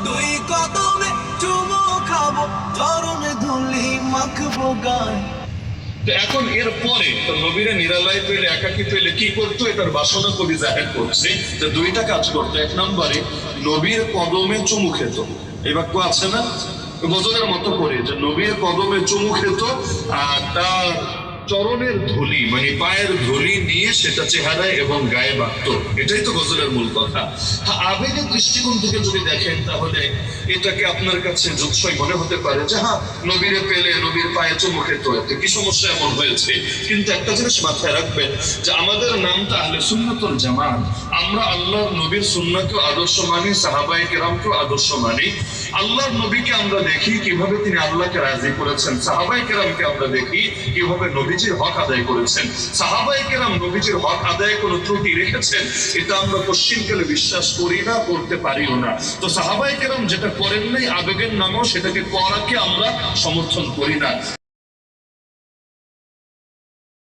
দুই কদমে চুমো খাবো, চরণে ধুলি মাখবো গায়। তো এখন এর পরে তো নবীরা নিরালয় পেলে, একাকি পেলে কি করতো, এটার বাসনা কবি জাহের করছে যে দুইটা কাজ করতো। এক নম্বরে নবীর কদমে চুমু খেত, এই বাক্য আছে না, গজলের মতো করে যে নবীর কদমে চুমু খেত, আর তার চরণের ধুলি মানে পায়ের ধুলি নিয়ে সেটা চেহারায় এবং গায়ে বাঁধত। এটাই তো গজলের মূল কথা। আবেগের দৃষ্টিকোণ থেকে যদি দেখেন তাহলে এটাকে আপনার কাছে যুৎসই মনে হতে পারে যে হ্যাঁ, নবীরে পেলে নবীর পায়ে চুমু খেত, এতে কি সমস্যা এমন হয়েছে? কিন্তু একটা জিনিস মাথায় রাখবেন যে আমাদের নামটা আহলে সুন্নাতুল জামাত। আমরা আল্লাহর নবীর সুন্নাতকে আদর্শ মানি, সাহাবায়ে কেরামকে আদর্শ মানি। আল্লাহর নবীকে আমরা দেখি কিভাবে তিনি আল্লাহকে রাজি করেছেন, সাহাবায়ে কেরামকে আমরা দেখি কিভাবে নবীজির হক আদায় করেছেন। সাহাবায়ে কেরাম নবীজির হক আদায়ে কোনো ত্রুটি রেখেছেন এটা আমরা পশ্চিমকালে বিশ্বাস করি না, করতে পারিও না। তো সাহাবায়ে কেরাম যেটা করেন নাই আবেগের নামেও সেটাকে করাকে আমরা সমর্থন করি না।